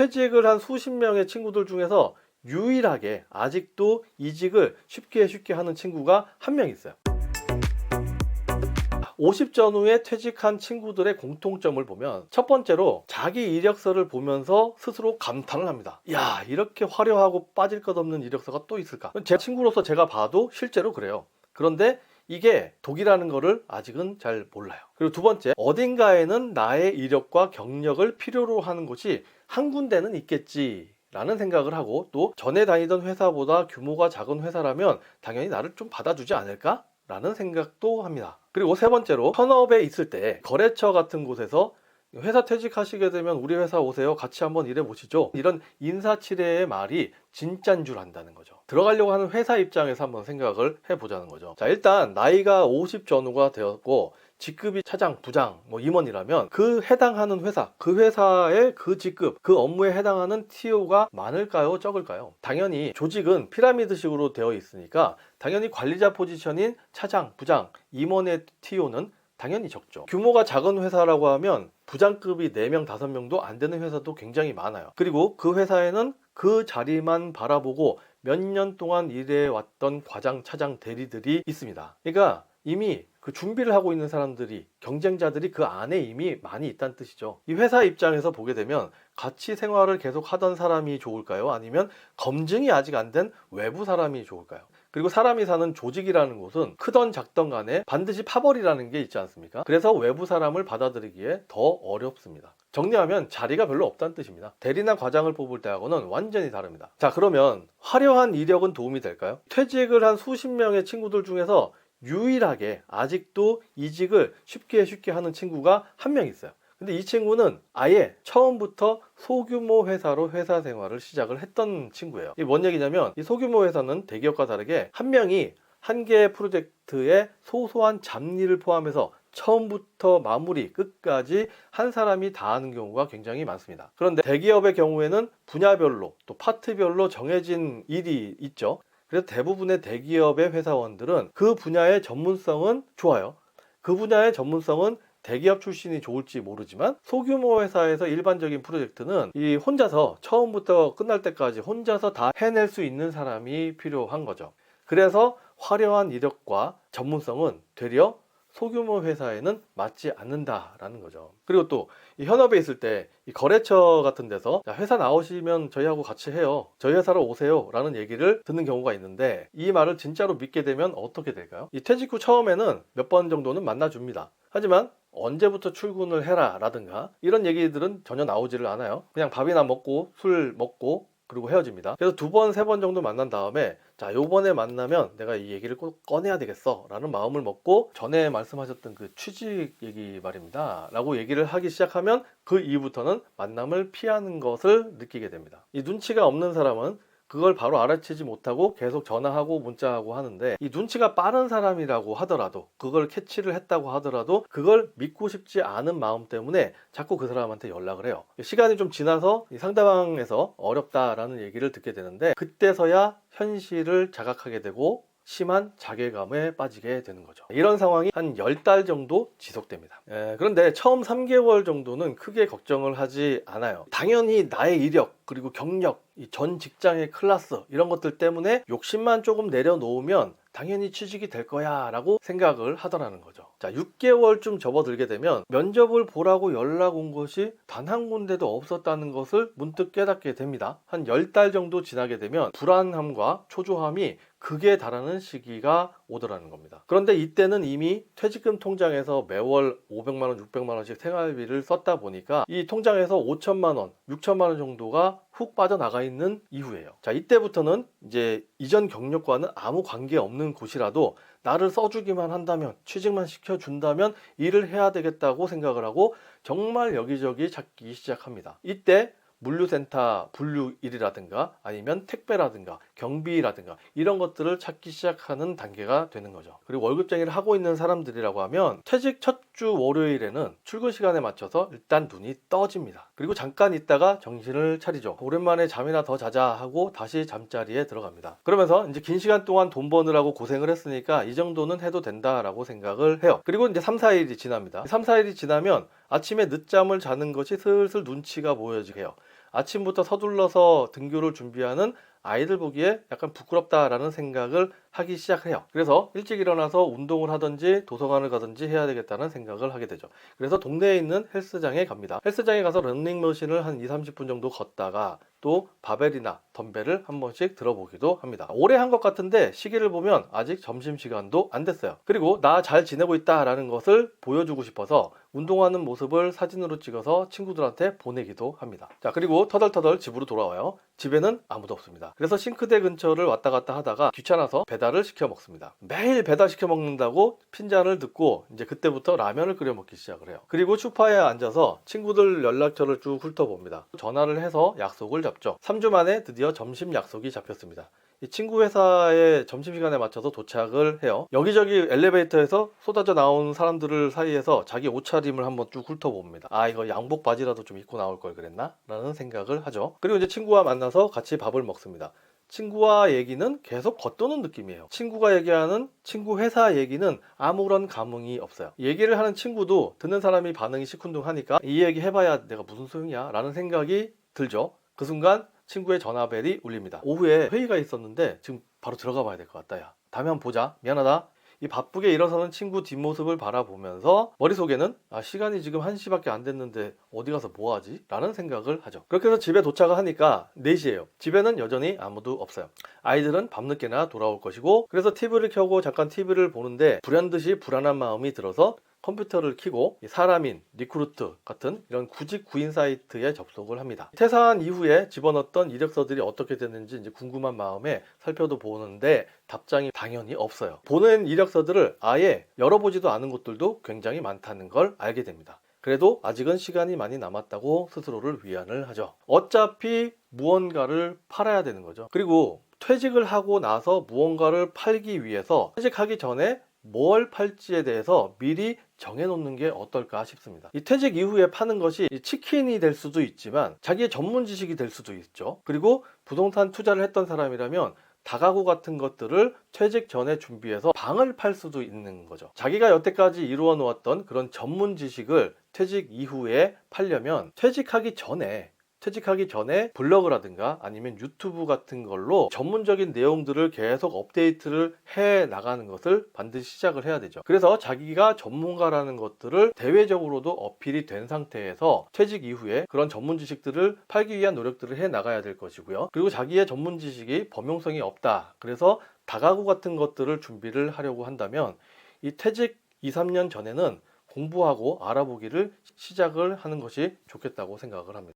퇴직을 한 수십 명의 친구들 중에서 유일하게 아직도 이직을 쉽게 하는 친구가 한 명 있어요. 50 전후에 퇴직한 친구들의 공통점을 보면 첫 번째로 자기 이력서를 보면서 스스로 감탄을 합니다. 야, 이렇게 화려하고 빠질 것 없는 이력서가 또 있을까? 제 친구로서 제가 봐도 실제로 그래요. 그런데 이게 독이라는 거를 아직은 잘 몰라요. 그리고 두 번째, 어딘가에는 나의 이력과 경력을 필요로 하는 곳이 한 군데는 있겠지 라는 생각을 하고, 또 전에 다니던 회사보다 규모가 작은 회사라면 당연히 나를 좀 받아주지 않을까? 라는 생각도 합니다. 그리고 세 번째로, 현업에 있을 때 거래처 같은 곳에서 회사 퇴직하시게 되면 우리 회사 오세요, 같이 한번 일해 보시죠, 이런 인사치레의 말이 진짜인 줄 안다는 거죠. 들어가려고 하는 회사 입장에서 한번 생각을 해보자는 거죠. 자, 일단 나이가 50 전후가 되었고 직급이 차장, 부장, 임원이라면 그 해당하는 회사, 그 회사의 그 직급, 그 업무에 해당하는 TO가 많을까요? 적을까요? 당연히 조직은 피라미드식으로 되어 있으니까 당연히 관리자 포지션인 차장, 부장, 임원의 TO는 당연히 적죠. 규모가 작은 회사라고 하면 부장급이 4명, 5명도 안 되는 회사도 굉장히 많아요. 그리고 그 회사에는 그 자리만 바라보고 몇 년 동안 일해왔던 과장, 차장, 대리들이 있습니다. 그러니까 이미 그 준비를 하고 있는 사람들이, 경쟁자들이 그 안에 이미 많이 있다는 뜻이죠. 이 회사 입장에서 보게 되면 같이 생활을 계속 하던 사람이 좋을까요? 아니면 검증이 아직 안 된 외부 사람이 좋을까요? 그리고 사람이 사는 조직이라는 곳은 크던 작던 간에 반드시 파벌이라는 게 있지 않습니까? 그래서 외부 사람을 받아들이기에 더 어렵습니다. 정리하면 자리가 별로 없다는 뜻입니다. 대리나 과장을 뽑을 때하고는 완전히 다릅니다. 자, 그러면 화려한 이력은 도움이 될까요? 퇴직을 한 수십 명의 친구들 중에서 유일하게 아직도 이직을 쉽게 하는 친구가 한 명 있어요. 근데 이 친구는 아예 처음부터 소규모 회사로 회사 생활을 시작을 했던 친구예요. 이게 뭔 얘기냐면, 이 소규모 회사는 대기업과 다르게 한 명이 한 개의 프로젝트에 소소한 잡일을 포함해서 처음부터 마무리 끝까지 한 사람이 다 하는 경우가 굉장히 많습니다. 그런데 대기업의 경우에는 분야별로 또 파트별로 정해진 일이 있죠. 그래서 대부분의 대기업의 회사원들은 그 분야의 전문성은 좋아요. 그 분야의 전문성은 대기업 출신이 좋을지 모르지만 소규모 회사에서 일반적인 프로젝트는 이 혼자서 처음부터 끝날 때까지 혼자서 다 해낼 수 있는 사람이 필요한 거죠. 그래서 화려한 이력과 전문성은 되려 소규모 회사에는 맞지 않는다라는 거죠. 그리고 또 이 현업에 있을 때 이 거래처 같은 데서 회사 나오시면 저희하고 같이 해요, 저희 회사로 오세요 라는 얘기를 듣는 경우가 있는데, 이 말을 진짜로 믿게 되면 어떻게 될까요? 이 퇴직 후 처음에는 몇 번 정도는 만나줍니다. 하지만 언제부터 출근을 해라 라든가 이런 얘기들은 전혀 나오지를 않아요. 그냥 밥이나 먹고 술 먹고 그리고 헤어집니다. 그래서 2번, 3번 정도 만난 다음에, 자, 요번에 만나면 내가 이 얘기를 꼭 꺼내야 되겠어 라는 마음을 먹고 전에 말씀하셨던 그 취직 얘기 말입니다 라고 얘기를 하기 시작하면 그 이후부터는 만남을 피하는 것을 느끼게 됩니다. 이 눈치가 없는 사람은 그걸 바로 알아채지 못하고 계속 전화하고 문자하고 하는데, 이 눈치가 빠른 사람이라고 하더라도, 그걸 캐치를 했다고 하더라도 그걸 믿고 싶지 않은 마음 때문에 자꾸 그 사람한테 연락을 해요. 시간이 좀 지나서 이 상대방에서 어렵다라는 얘기를 듣게 되는데, 그때서야 현실을 자각하게 되고 심한 자괴감에 빠지게 되는 거죠. 이런 상황이 한 10달 정도 지속됩니다. 그런데 처음 3개월 정도는 크게 걱정을 하지 않아요. 당연히 나의 이력, 그리고 경력, 이 전 직장의 클래스, 이런 것들 때문에 욕심만 조금 내려놓으면 당연히 취직이 될 거야 라고 생각을 하더라는 거죠. 자, 6개월쯤 접어들게 되면 면접을 보라고 연락 온 것이 단 한 군데도 없었다는 것을 문득 깨닫게 됩니다. 한 10달 정도 지나게 되면 불안함과 초조함이 극에 달하는 시기가 오더라는 겁니다. 그런데 이때는 이미 퇴직금 통장에서 매월 500만 원, 600만 원씩 생활비를 썼다 보니까 이 통장에서 5천만 원, 6천만 원 정도가 훅 빠져나가 있는 이후예요. 자, 이때부터는 이제 이전 경력과는 아무 관계 없는 곳이라도 나를 써주기만 한다면, 취직만 시켜준다면 일을 해야 되겠다고 생각을 하고 정말 여기저기 찾기 시작합니다. 이때 물류센터 분류일이라든가 아니면 택배라든가 경비라든가 이런 것들을 찾기 시작하는 단계가 되는 거죠. 그리고 월급쟁이를 하고 있는 사람들이라고 하면 퇴직 첫 주 월요일에는 출근 시간에 맞춰서 일단 눈이 떠집니다. 그리고 잠깐 있다가 정신을 차리죠. 오랜만에 잠이나 더 자자 하고 다시 잠자리에 들어갑니다. 그러면서 이제 긴 시간 동안 돈 버느라고 고생을 했으니까 이 정도는 해도 된다라고 생각을 해요. 그리고 이제 3, 4일이 지납니다. 3, 4일이 지나면 아침에 늦잠을 자는 것이 슬슬 눈치가 보여지게 해요. 아침부터 서둘러서 등교를 준비하는 아이들 보기에 약간 부끄럽다라는 생각을 하기 시작해요. 그래서 일찍 일어나서 운동을 하든지 도서관을 가든지 해야 되겠다는 생각을 하게 되죠. 그래서 동네에 있는 헬스장에 갑니다. 헬스장에 가서 러닝머신을 한 2, 30분 정도 걷다가 또 바벨이나 덤벨을 한 번씩 들어보기도 합니다. 오래 한 것 같은데 시계를 보면 아직 점심시간도 안 됐어요. 그리고 나 잘 지내고 있다라는 것을 보여주고 싶어서 운동하는 모습을 사진으로 찍어서 친구들한테 보내기도 합니다. 자, 그리고 터덜터덜 집으로 돌아와요. 집에는 아무도 없습니다. 그래서 싱크대 근처를 왔다 갔다 하다가 귀찮아서 배달을 시켜 먹습니다. 매일 배달 시켜 먹는다고 핀잔을 듣고 이제 그때부터 라면을 끓여 먹기 시작을 해요. 그리고 소파에 앉아서 친구들 연락처를 쭉 훑어봅니다. 전화를 해서 약속을 잡죠. 3주 만에 드디어 점심 약속이 잡혔습니다. 이 친구 회사에 점심시간에 맞춰서 도착을 해요. 여기저기 엘리베이터에서 쏟아져 나오는 사람들을 사이에서 자기 옷차림을 한번 쭉 훑어봅니다. 아, 이거 양복 바지라도 좀 입고 나올 걸 그랬나? 라는 생각을 하죠. 그리고 이제 친구와 만나서 같이 밥을 먹습니다. 친구와 얘기는 계속 겉도는 느낌이에요. 친구가 얘기하는 친구 회사 얘기는 아무런 감흥이 없어요. 얘기를 하는 친구도 듣는 사람이 반응이 시큰둥하니까 이 얘기 해봐야 내가 무슨 소용이야? 라는 생각이 들죠. 그 순간 친구의 전화벨이 울립니다. 오후에 회의가 있었는데 지금 바로 들어가 봐야 될 것 같다. 야, 다음에 한번 보자. 미안하다. 이 바쁘게 일어서는 친구 뒷모습을 바라보면서 머릿속에는 시간이 지금 1시밖에 안 됐는데 어디 가서 뭐 하지? 라는 생각을 하죠. 그렇게 해서 집에 도착을 하니까 4시예요. 집에는 여전히 아무도 없어요. 아이들은 밤늦게나 돌아올 것이고, 그래서 TV를 켜고 잠깐 TV를 보는데 불현듯이 불안한 마음이 들어서 컴퓨터를 켜고 사람인, 리크루트 같은 이런 구직 구인 사이트에 접속을 합니다. 퇴사한 이후에 집어넣었던 이력서들이 어떻게 됐는지 이제 궁금한 마음에 살펴도 보는데 답장이 당연히 없어요. 보낸 이력서들을 아예 열어보지도 않은 곳들도 굉장히 많다는 걸 알게 됩니다. 그래도 아직은 시간이 많이 남았다고 스스로를 위안을 하죠. 어차피 무언가를 팔아야 되는 거죠. 그리고 퇴직을 하고 나서 무언가를 팔기 위해서 퇴직하기 전에 뭘 팔지에 대해서 미리 정해놓는 게 어떨까 싶습니다. 이 퇴직 이후에 파는 것이 치킨이 될 수도 있지만 자기의 전문 지식이 될 수도 있죠. 그리고 부동산 투자를 했던 사람이라면 다가구 같은 것들을 퇴직 전에 준비해서 방을 팔 수도 있는 거죠. 자기가 여태까지 이루어 놓았던 그런 전문 지식을 퇴직 이후에 팔려면 퇴직하기 전에 블로그라든가 아니면 유튜브 같은 걸로 전문적인 내용들을 계속 업데이트를 해 나가는 것을 반드시 시작을 해야 되죠. 그래서 자기가 전문가라는 것들을 대외적으로도 어필이 된 상태에서 퇴직 이후에 그런 전문 지식들을 팔기 위한 노력들을 해 나가야 될 것이고요. 그리고 자기의 전문 지식이 범용성이 없다. 그래서 다가구 같은 것들을 준비를 하려고 한다면 이 퇴직 2, 3년 전에는 공부하고 알아보기를 시작을 하는 것이 좋겠다고 생각을 합니다.